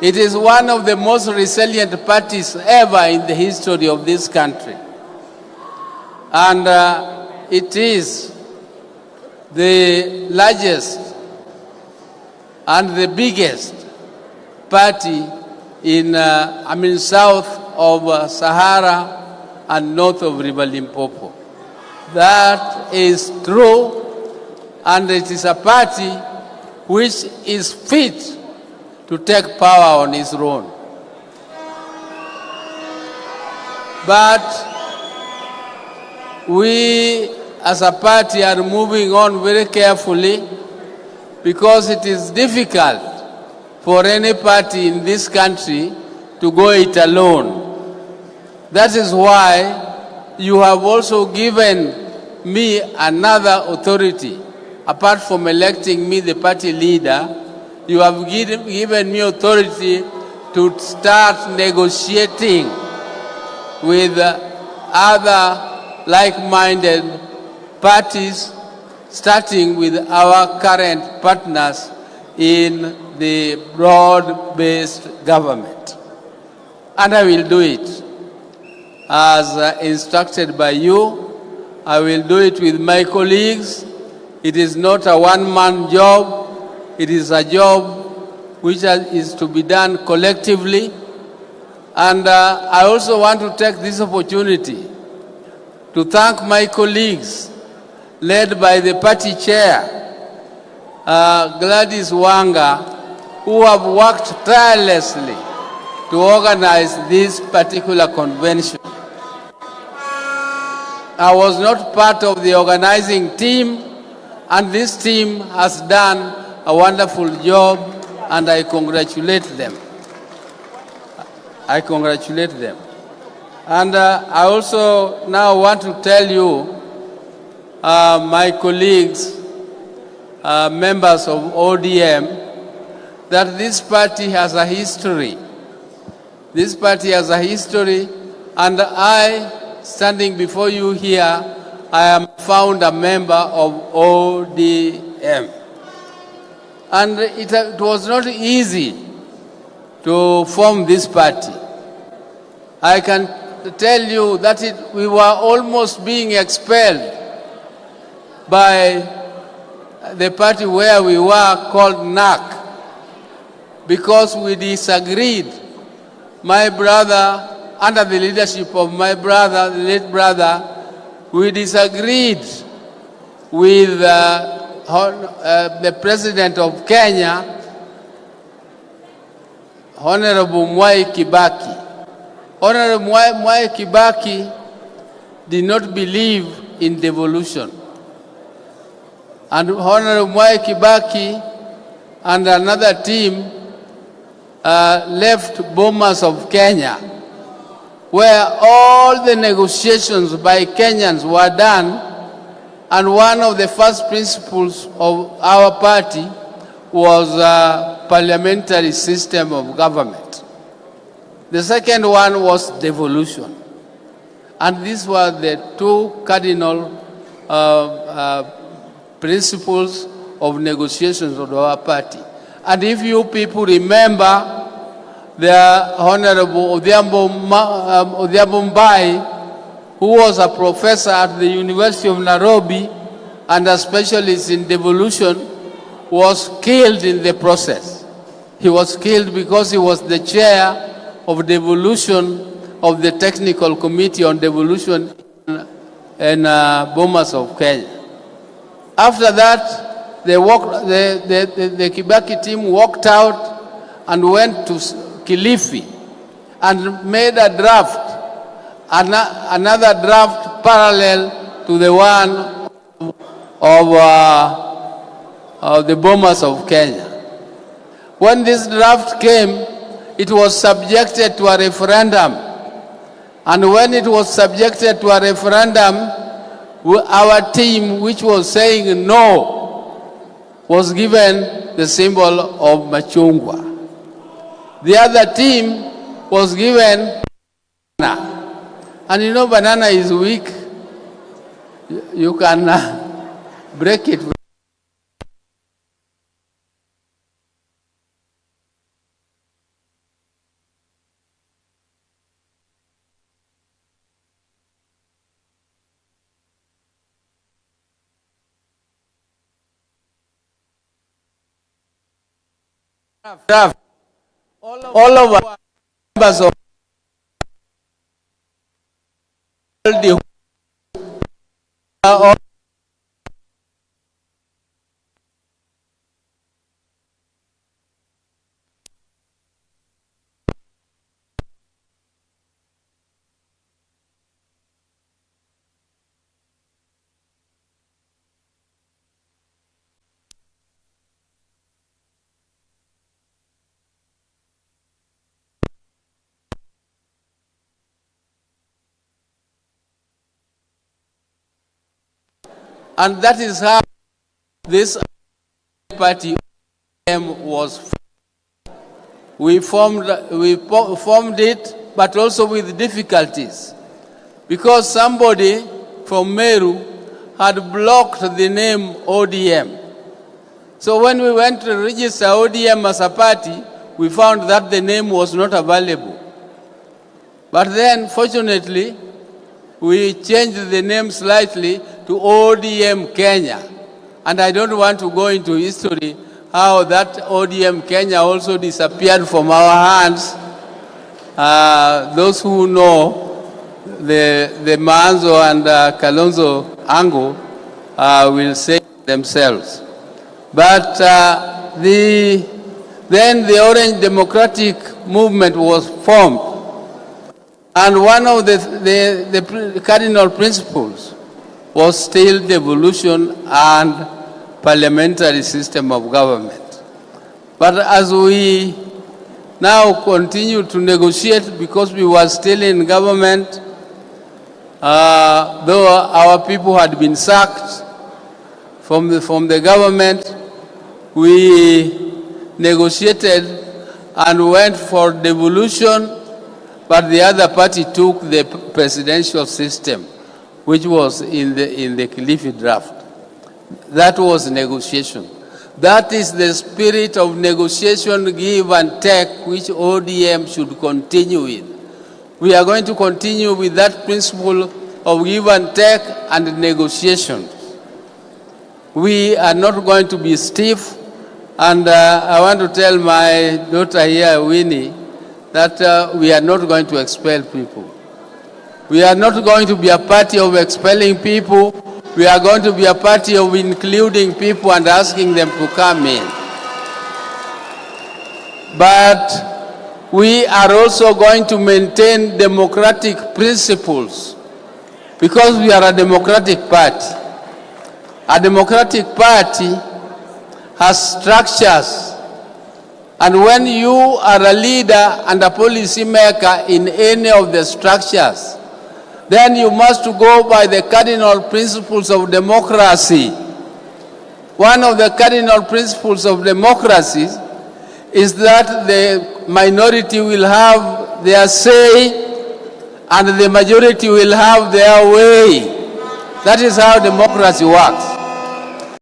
It is one of the most resilient parties ever in the history of this country. And it is the largest and the biggest party in, south of Sahara and north of River Limpopo. That is true, and it is a party which is fit to take power on its own. But we as a party are moving on very carefully because it is difficult for any party in this country to go it alone. That is why you have also given me another authority. Apart from electing me the party leader, you have given me authority to start negotiating with other like-minded parties, starting with our current partners in the broad-based government. And I will do it as instructed by you. I will do it with my colleagues. It is not a one-man job. It is a job which is to be done collectively. And I also want to take this opportunity to thank my colleagues, led by the party chair, Gladys Wanga, who have worked tirelessly to organize this particular convention. I was not part of the organizing team, and this team has done a wonderful job, and I congratulate them. I congratulate them. And I also now want to tell you, my colleagues, members of ODM, that this party has a history. This party has a history, and I, standing before you here, I am found a member of ODM. And it was not easy to form this party. I can tell you that we were almost being expelled by the party where we were, called NAC, because we disagreed. My brother, under the leadership of my brother, the late brother, we disagreed with the President of Kenya, Honorable Mwai Kibaki. Honorable Mwai Kibaki did not believe in devolution. And Honorable Mwai Kibaki and another team left Bomas of Kenya, where all the negotiations by Kenyans were done. And one of the first principles of our party was a parliamentary system of government. The second one was devolution. And these were the two cardinal principles of negotiations of our party. And if you people remember, the Honorable Odhiambo Mbai, who was a professor at the University of Nairobi and a specialist in devolution, was killed in the process. He was killed because he was the chair of devolution of the Technical Committee on Devolution in Bomas of Kenya. After that, the Kibaki team walked out and went to Kilifi and made a draft, another draft parallel to the one of the Bomas of Kenya. When this draft came, it was subjected to a referendum. And when it was subjected to a referendum, our team, which was saying no, was given the symbol of machungwa. The other team was given banana. And you know banana is weak. You can break it. draft. All of our members of the all and that is how this party was formed. We formed it, but also with difficulties, because somebody from Meru had blocked the name ODM. So when we went to register ODM as a party, we found that the name was not available. But then, fortunately, we changed the name slightly to ODM Kenya. And I don't want to go into history how that ODM Kenya also disappeared from our hands. Those who know the Manzo and Kalonzo angle will say themselves. But then the Orange Democratic Movement was formed. And one of the cardinal principles was still devolution and parliamentary system of government. But as we now continue to negotiate, because we were still in government, though our people had been sacked from the government, we negotiated and went for devolution, but the other party took the presidential system, which was in the Kilifi draft. That was negotiation. That is the spirit of negotiation, give and take, which ODM should continue with. We are going to continue with that principle of give and take and negotiation. We are not going to be stiff, and I want to tell my daughter here, Winnie, that we are not going to expel people. We are not going to be a party of expelling people. We are going to be a party of including people and asking them to come in. But we are also going to maintain democratic principles, because we are a democratic party. A democratic party has structures, and when you are a leader and a policy maker in any of the structures, then you must go by the cardinal principles of democracy. One of the cardinal principles of democracy is that the minority will have their say and the majority will have their way. That is how democracy works.